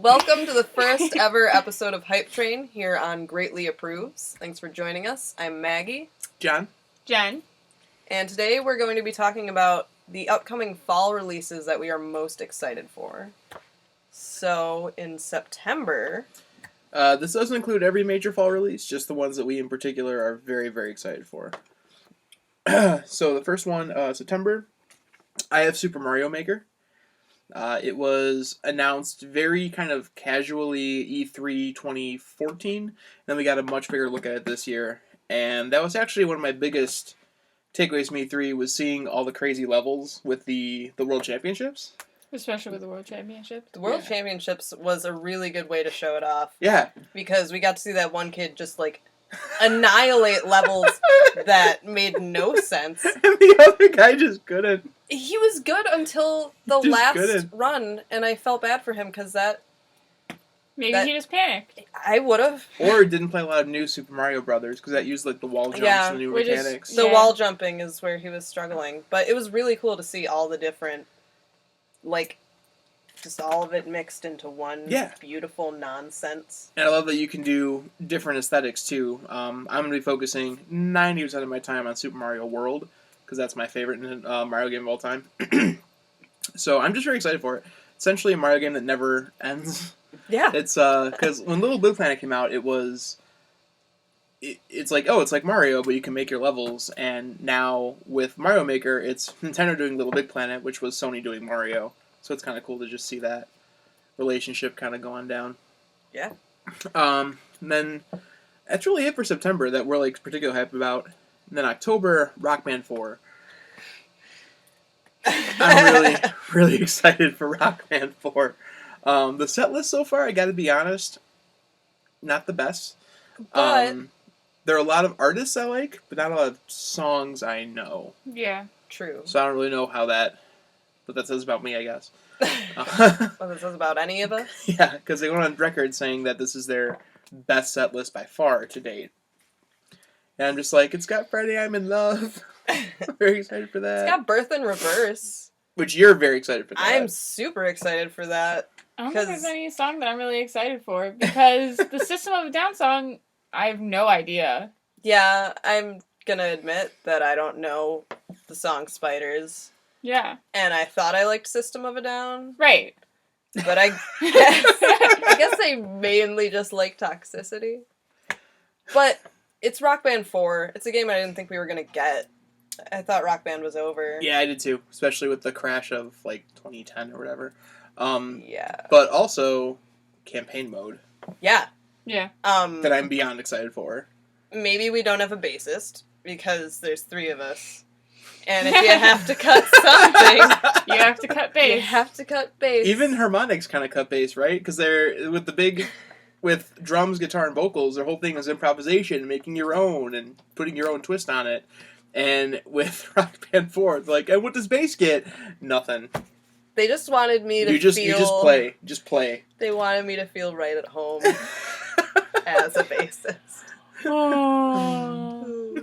Welcome to the first ever episode of Hype Train here on Greatly Approves. Thanks for joining us. I'm Maggie. John. Jen. And today we're going to be talking about the upcoming fall releases that we are most excited for. So, in September... This doesn't include every major fall release, just the ones that we in particular are very, very excited for. So the first one, September, I have Super Mario Maker. It was announced very kind of casually E3 2014, then we got a much bigger look at it this year. And that was actually one of my biggest takeaways from E3 was seeing all the crazy levels with the World Championships. Especially with the World Championships. The World Championships was a really good way to show it off. Yeah. Because we got to see that one kid just, annihilate levels that made no sense. And the other guy just couldn't. He was good until the last run, and I felt bad for him because Maybe he just panicked. I would have. Or didn't play a lot of new Super Mario Brothers, because that used, the wall jumps and the new mechanics. The wall jumping is where he was struggling. But it was really cool to see all the different, just all of it mixed into one beautiful nonsense. And I love that you can do different aesthetics, too. I'm going to be focusing 90% of my time on Super Mario World, because that's my favorite Mario game of all time. So I'm just very excited for it. Essentially a Mario game that never ends. Yeah. It's, because when Little Big Planet came out, it's like Mario, but you can make your levels, and now with Mario Maker, it's Nintendo doing Little Big Planet, which was Sony doing Mario. So it's kind of cool to just see that relationship kind of going down. Yeah. And then that's really it for September that we're particularly hyped about. And then October, Rock Band 4. I'm really, really excited for Rock Band 4. The set list so far, I gotta be honest, not the best. But there are a lot of artists I like, but not a lot of songs I know. Yeah. True. So I don't really know what that says about me, I guess. What it says about any of us? Yeah, because they went on record saying that this is their best set list by far to date. And I'm just it's got Friday I'm in Love. I'm very excited for that. It's got Birth in Reverse. Which you're very excited for that. I'm super excited for that. I don't think there's any song that I'm really excited for, because the System of a Down song, I have no idea. Yeah, I'm gonna admit that I don't know the song Spiders. Yeah. And I thought I liked System of a Down. Right. But I guess I mainly just like Toxicity. But it's Rock Band 4. It's a game I didn't think we were gonna get. I thought Rock Band was over. Yeah, I did too. Especially with the crash of 2010 or whatever. Yeah. But also campaign mode. Yeah. Yeah. That I'm beyond excited for. Maybe we don't have a bassist because there's 3 of us. And if you have to cut something, you have to cut bass. You have to cut bass. Even Harmonix kind of cut bass, right? Because they're with drums, guitar, and vocals, their whole thing is improvisation, making your own and putting your own twist on it. And with Rock Band 4, it's and what does bass get? Nothing. They just wanted me to You just play. Just play. They wanted me to feel right at home as a bassist. Oh.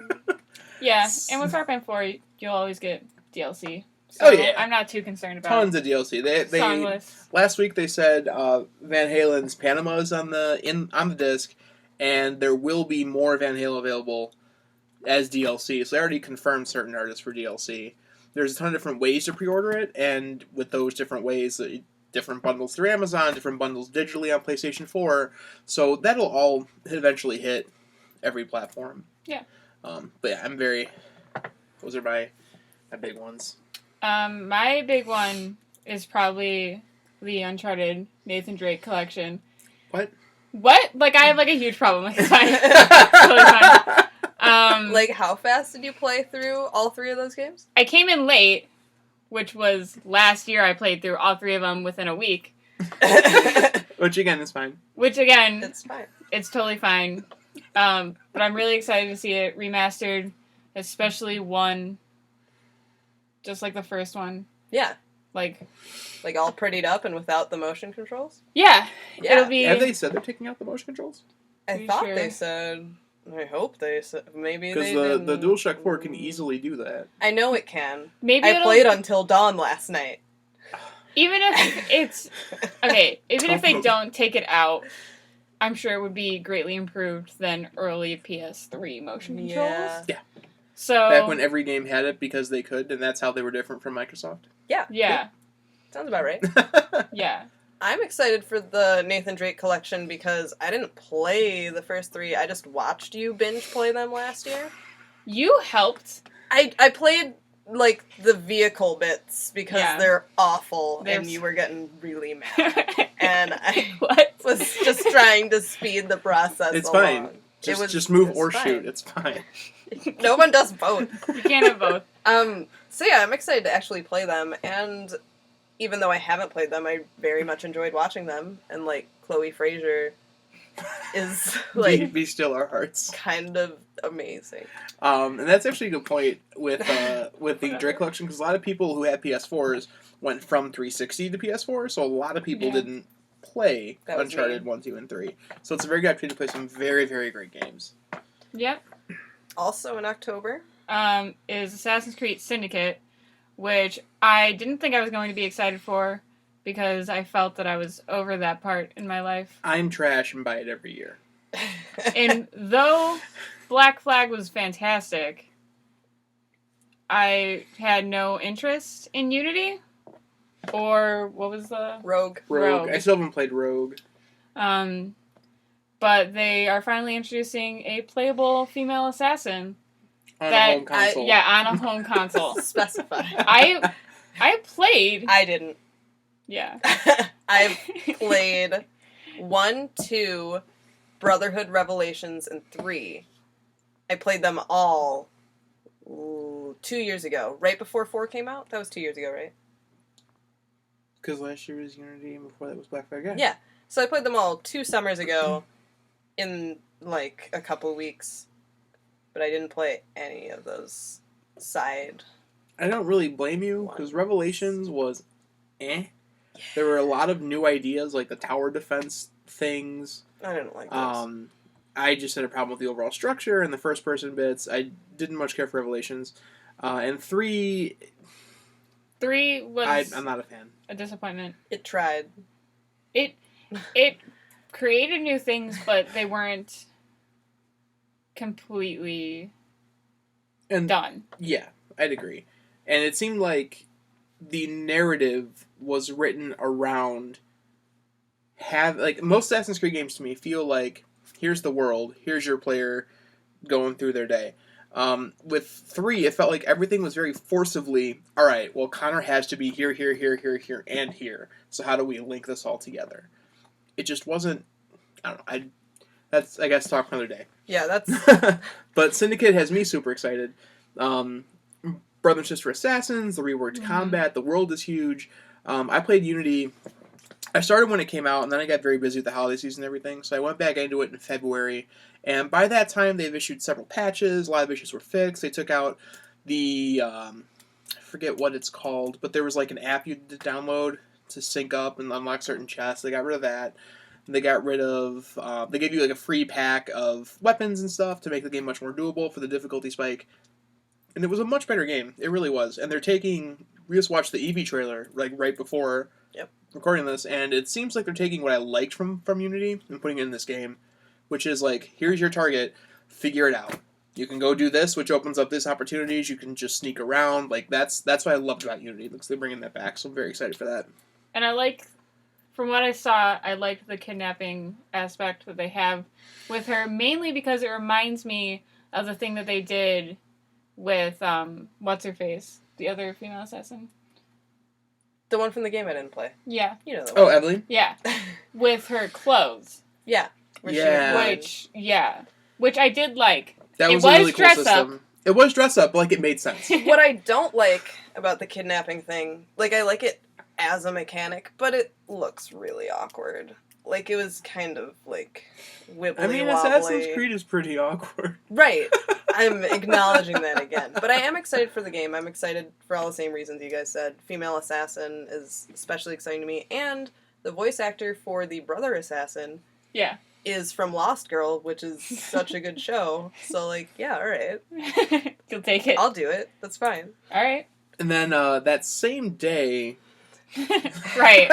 Yeah, and with Rock Band 4, you'll always get DLC. So I'm not too concerned about tons of DLC. Song list. Last week they said Van Halen's Panama is on the disc, and there will be more Van Halen available as DLC. So they already confirmed certain artists for DLC. There's a ton of different ways to pre-order it, and with those different ways, different bundles through Amazon, different bundles digitally on PlayStation 4. So that'll all eventually hit every platform. Yeah. But yeah, those are my big ones. My big one is probably the Uncharted Nathan Drake collection. What? I have a huge problem. It's fine. It's totally fine. How fast did you play through all 3 of those games? I came in late, which was last year. I played through all 3 of them within a week. Which again is fine. It's fine. It's totally fine. But I'm really excited to see it remastered, especially 1, just like the first one. Yeah. Like all prettied up and without the motion controls? Yeah. It'll be... Have they said they're taking out the motion controls? I thought they said... I hope they said... Maybe they didn't. Because the DualShock 4 can easily do that. I know it can. Maybe I played Until Dawn last night. Even if it's okay, even if they Tofu. don't take it out, I'm sure it would be greatly improved than early PS3 motion controls. Yeah. So Back when every game had it because they could, and that's how they were different from Microsoft. yeah, Sounds about right. yeah. I'm excited for the Nathan Drake collection because I didn't play the first 3. I just watched you binge play them last year. You helped. I played like the vehicle bits because Yeah. they're awful They're and you were getting really mad. And I What? was just trying to speed the process It's along. fine. Just, It was- just move it was or fine. shoot. It's fine. No one does both. You can't have both. So yeah, I'm excited to actually play them, and even though I haven't played them, I very much enjoyed watching them, and like Chloe Fraser is like Be still our hearts. kind of amazing. And that's actually a good point with the Drake collection because a lot of people who had PS4s went from 360 to PS4, so a lot of people Yeah. didn't play That was Uncharted me. 1, 2, and 3. So it's a very good opportunity to play some very, very great games. Yep. Also in October, Is Assassin's Creed Syndicate, which I didn't think I was going to be excited for because I felt that I was over that part in my life. I'm trash and buy it every year. And though Black Flag was fantastic, I had no interest in Unity. Or what was the Rogue. Rogue. Rogue. I still haven't played Rogue. But they are finally introducing a playable female assassin. On That- a home console. Yeah, on a home console. Specify. I played. I didn't. Yeah. I've played 1, 2, Brotherhood Revelations, and 3. I played them all 2 years ago, right before 4 came out. That was 2 years ago, right? Because last year was Unity and before that was Black Flag. Yeah. So I played them all 2 summers ago in like a couple weeks, but I didn't play any of those side. I don't really blame you because Revelations was There were a lot of new ideas like the tower defense things. I didn't like those. I just had a problem with the overall structure and the first person bits. I didn't much care for Revelations. And 3, 3 was I'm not a fan. a disappointment. It tried. It created new things, but they weren't completely And done. yeah, I'd agree. And it seemed like the narrative was written around most Assassin's Creed games to me feel like here's the world, here's your player going through their day. With 3, it felt like everything was very forcibly, all right, well, Connor has to be here, here, here, here, here, and here. So how do we link this all together? It just wasn't, I don't know, that's, I guess, talk another day. Yeah, that's But Syndicate has me super excited. Brother and Sister Assassins, the reworked combat, the world is huge. I played Unity. I started when it came out, and then I got very busy with the holiday season and everything, so I went back into it in February. And by that time, they've issued several patches. A lot of issues were fixed. They took out the, I forget what it's called, but there was like an app you could download to sync up and unlock certain chests. They got rid of that. They got rid of, they gave you like a free pack of weapons and stuff to make the game much more doable for the difficulty spike. And it was a much better game. It really was. And they're taking, we just watched the Eevee trailer like right before recording this, and it seems like they're taking what I liked from Unity and putting it in this game, which is like, here's your target, figure it out. You can go do this, which opens up this opportunities. You can just sneak around. Like that's what I loved about Unity. Looks they're bringing that back, so I'm very excited for that. And I like, from what I saw, I liked the kidnapping aspect that they have with her, mainly because it reminds me of the thing that they did with, what's-her-face, the other female assassin. the one from the game I didn't play. Yeah. You know that Oh, one. Evelyn? Yeah. With her clothes. Yeah. Where she Yeah. was Which I did like. That It was a was really cool dress system. It was dress up, but like it made sense. what I don't like about the kidnapping thing, like I like it as a mechanic, but it looks really awkward. Like it was kind of like wibbly I mean, wobbly. Assassin's Creed is pretty awkward. Right. I'm acknowledging that again. But I am excited for the game. I'm excited for all the same reasons you guys said. Female assassin is especially exciting to me, and the voice actor for the brother assassin Yeah. is from Lost Girl, which is such a good show. So like, yeah, all right. You'll take it. I'll do it. That's fine. All right. And then that same day, Right.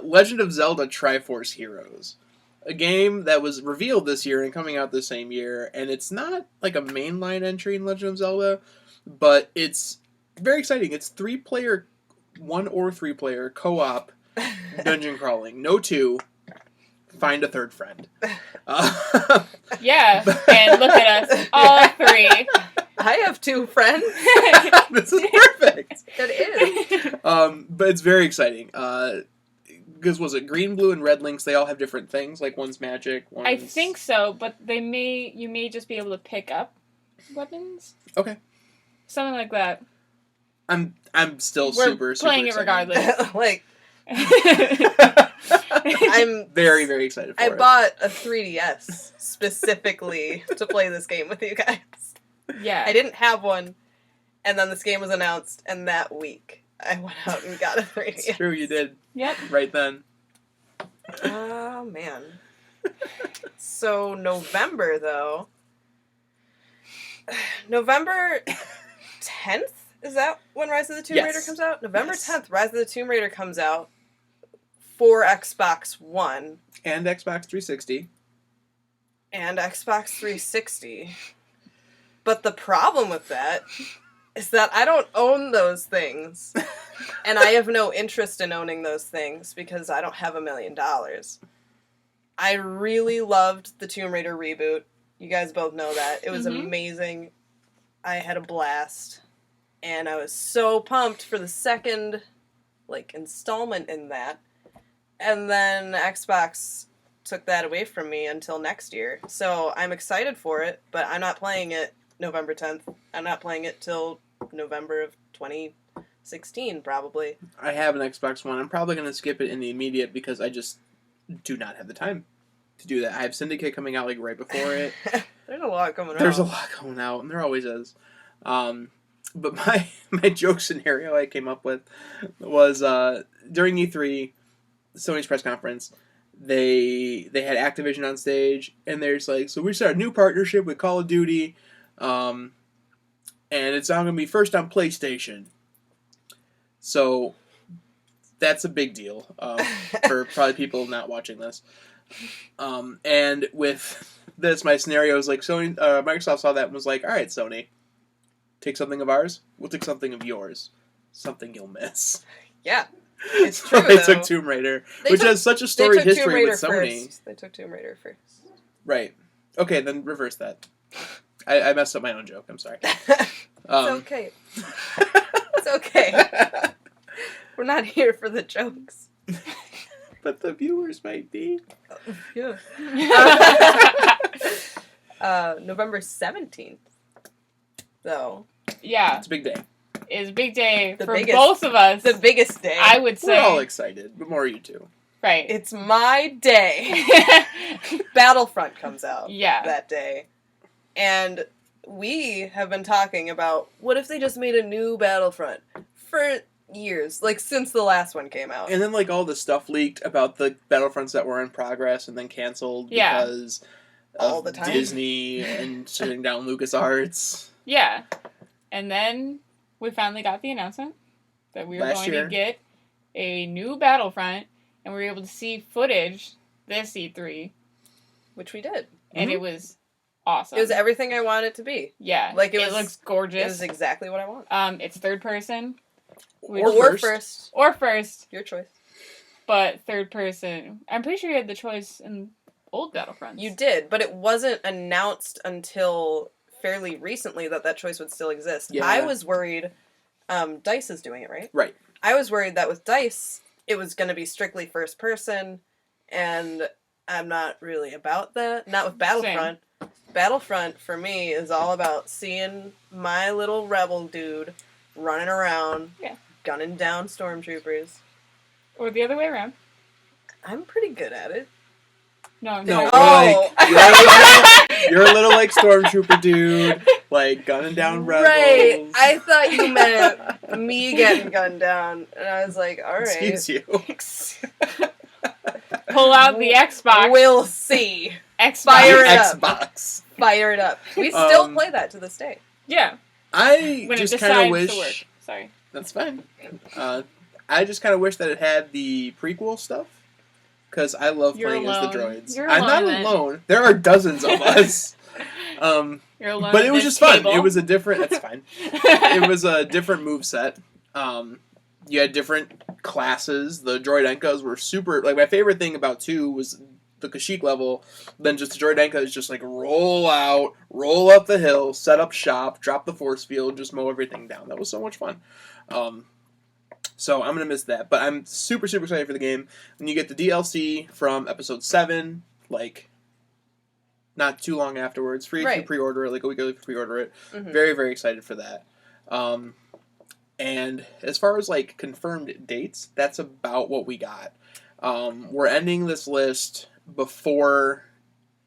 Legend of Zelda Triforce Heroes. A game that was revealed this year and coming out the same year, and it's not like a mainline entry in Legend of Zelda, but it's very exciting. It's 3-player, 1 or 3-player co-op dungeon crawling. No 2. Find a third friend. Yeah, and look at us, all 3. I have 2 friends. This is perfect. It is. But it's very exciting. Because was it green, blue, and red links? They all have different things. Like one's magic. One's... I think so, but you may just be able to pick up weapons. Okay. Something like that. I'm still We're super playing it excited. regardless. Like, I'm very, very excited for I it. bought a 3DS specifically to play this game with you guys. Yeah. I didn't have one, and then this game was announced, and that week I went out and got a 3DS. It's true, you did. Yep. Right then. Oh, man. So, November, though. November 10th? Is that when Rise of the Tomb Yes. Raider comes out? November Yes. 10th, Rise of the Tomb Raider comes out for Xbox One And Xbox 360. and Xbox 360. But the problem with that is that I don't own those things. And I have no interest in owning those things because I don't have $1 million. I really loved the Tomb Raider reboot. You guys both know that. It was amazing. I had a blast. And I was so pumped for the second, installment in that. And then Xbox took that away from me until next year. So I'm excited for it, but I'm not playing it November 10th. I'm not playing it till November of 2016, probably. I have an Xbox One. I'm probably going to skip it in the immediate because I just do not have the time to do that. I have Syndicate coming out right before it. There's a lot coming out. There's a lot going out, and there always is. But my joke scenario I came up with was during E3, Sony's press conference, they had Activision on stage, and there's so we started a new partnership with Call of Duty, and it's now going to be first on PlayStation. So that's a big deal for probably people not watching this. And with this, my scenario is Sony, Microsoft saw that and was like, all right, Sony, take something of ours, we'll take something of yours. Something you'll miss. Yeah, it's true, They though. took Tomb Raider, They which took- has such a They storied took Tomb history Raider with Sony. first. They took Tomb Raider first. Right. Okay, then reverse that. I messed up my own joke. I'm sorry. It's okay. It's okay. We're not here for the jokes. But the viewers might be. Yeah. November 17th, though. Yeah, It's a big day. it's a big day The for biggest- both of us. The biggest day. I would We're all say. excited, but more you two. Right. It's my day. Battlefront comes out Yeah. that day. And we have been talking about, what if they just made a new Battlefront? For years. Since the last one came out. And then all the stuff leaked about the Battlefronts that were in progress and then canceled Yeah. because All of the time. Disney and shutting down LucasArts. Yeah. And then we finally got the announcement that we were Last going year. to get a new Battlefront, and we were able to see footage this E3, Which we did. and it was awesome. It was everything I wanted it to be. yeah. it looks gorgeous. It was exactly what I want. It's third person. Or first. Or first, Your choice. but third person. I'm pretty sure you had the choice in old Battlefronts. You did, but it wasn't announced until fairly recently that choice would still exist. Yeah. I was worried. DICE is doing it, right? Right. I was worried that with DICE, it was going to be strictly first person, and I'm not really about that. Not with Battlefront. Battlefront, for me, is all about seeing my little rebel dude running around, gunning down stormtroopers. Or the other way around. I'm pretty good at it. No, I'm No, sorry. you're a little Stormtrooper dude, gunning down rebels. Right. I thought you meant me getting gunned down, and I was like, all right. Excuse you. Pull out the Xbox. We'll see. Xbox. Fire it up. Xbox. Fire it up. We still play that to this day. Yeah. I When just it kind of decides to work. wish. Sorry. That's fine. I just kind of wish that it had the prequel stuff. Because I love You're playing as the alone. droids. You're I'm not alone then. alone. There are dozens of us. You're alone But at it was this just fun. table. It was a different... That's fine. It was a different moveset. You had different classes. The Droidenkas were super... Like, my favorite thing about 2 was the Kashyyyk level. Then just the Droidenka is just like, roll out, roll up the hill, set up shop, drop the force field, just mow everything down. That was so much fun. So I'm going to miss that. But I'm super, super excited for the game. When you get the DLC from Episode 7, like, not too long afterwards. Free if you Right. pre-order it, like a week early if you pre-order it. Mhm. Very, very excited for that. And as far as, like, confirmed dates, that's about what we got. We're ending this list before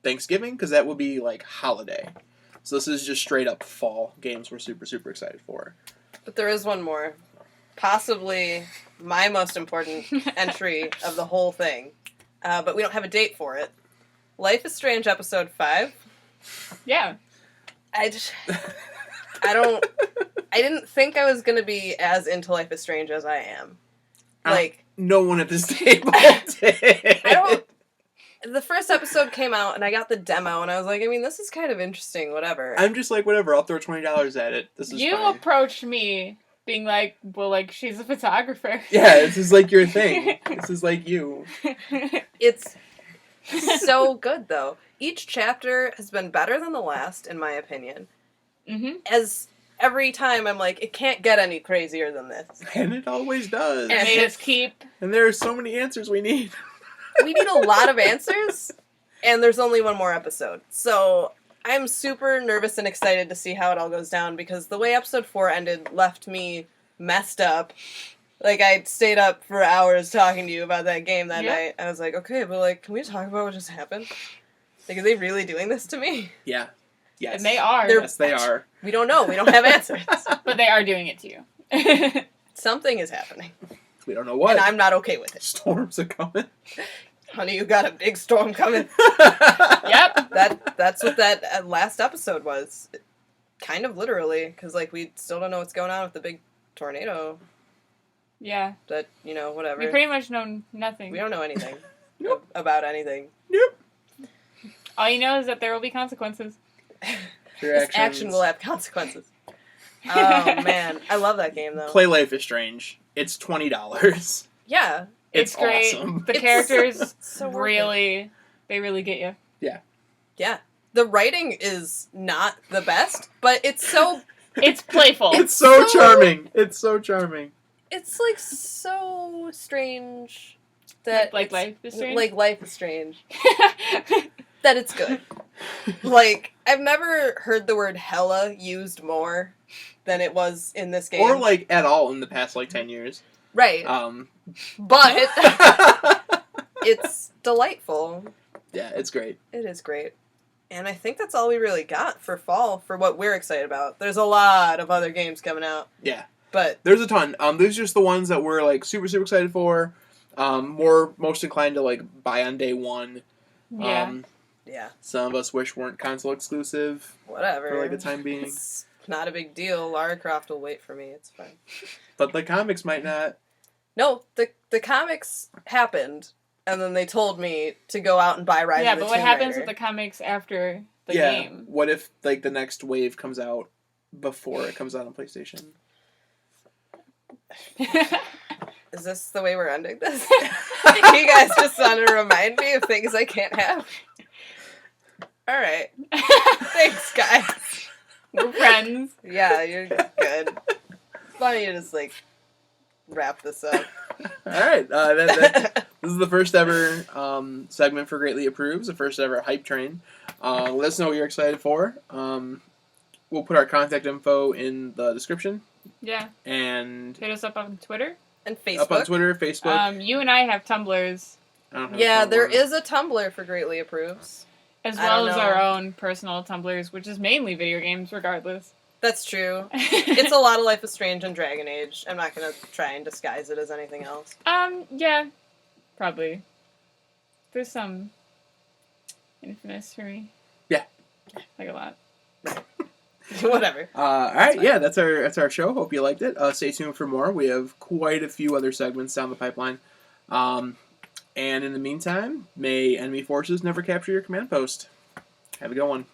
Thanksgiving, because that would be, like, holiday. So this is just straight up fall games we're super, super excited for. But there is one more. Possibly my most important entry of the whole thing. But we don't have a date for it. Life is Strange Episode 5. Yeah. I didn't think I was going to be as into Life is Strange as I am. Like, No one at this table did. the first episode came out and I got the demo and I was like, I mean, this is kind of interesting, whatever. I'm just like, whatever, I'll throw $20 at it. This is You fine. approached me being like, well, like, she's a photographer. Yeah, this is like your thing. This is like you. It's so good, though. Each chapter has been better than the last, in my opinion. Mm-hmm. As every time I'm like, it can't get any crazier than this. And it always does. And made us keep. And there are so many answers we need. We need a lot of answers, and there's only one more episode. So I'm super nervous and excited to see how it all goes down, because the way episode 4 ended left me messed up. Like, I stayed up for hours talking to you about that game that Yeah. night. I was like, okay, but, like, can we talk about what just happened? Like, are they really doing this to me? Yeah. Yes. And they are. Yes, they are. We don't know. We don't have answers. But they are doing it to you. Something is happening. We don't know what. And I'm not okay with it. Storms are coming. Honey, you got a big storm coming. Yep. That's what that last episode was. Kind of literally, because, like, we still don't know what's going on with the big tornado. Yeah. That, you know, whatever. We pretty much know nothing. We don't know anything Nope. about anything. Nope. All you know is that there will be consequences. Your This actions. action will have consequences. Oh, man. I love that game, though. Play Life is Strange. It's $20. Yeah. It's great. awesome. The It's characters so worth it. really, they really get you. Yeah. The writing is not the best, but it's so... It's playful. It's so charming. It's so charming. It's, like, so strange that... Like it's- Life is Strange? Like Life is Strange. That it's good. Like, I've never heard the word hella used more than it was in this game. Or, like, at all in the past, like, 10 years. Right. But it's delightful. Yeah, it's great. It is great. And I think that's all we really got for fall, for what we're excited about. There's a lot of other games coming out. Yeah. But There's a ton. These are just the ones that we're, like, super, super excited for. Most inclined to, like, buy on day one. Yeah. yeah, Some of us wish weren't console exclusive whatever. for, like, the time being. It's not a big deal. Lara Croft will wait for me. It's fine. But the comics might not. No, the comics happened, and then they told me to go out and buy Rise Yeah, of the but what Tomb happens Raider. with the comics after the Yeah. game? What if, like, the next wave comes out before it comes out on PlayStation? Is this the way we're ending this? You guys just want to remind me of things I can't have? Alright. Thanks, guys. We're friends. Yeah, you're good. Why don't you just, like, wrap this up? Alright, this is the first ever segment for Greatly Approves, the first ever Hype Train. Let us know what you're excited for. We'll put our contact info in the description. Yeah. And Hit us up on Twitter. And Facebook. up on Twitter, Facebook. You and I have Tumblrs, I don't have Yeah, a there Tumblr. is a Tumblr for Greatly Approves. as I well don't as know. our own personal Tumblrs, which is mainly video games, regardless. That's true. It's a lot of Life is Strange and Dragon Age. I'm not gonna try and disguise it as anything else. Yeah, probably. There's some Infamous for me. Yeah. Like a lot. Whatever. All right, yeah, that's our show. Hope you liked it. Stay tuned for more. We have quite a few other segments down the pipeline. And in the meantime, may enemy forces never capture your command post. Have a good one.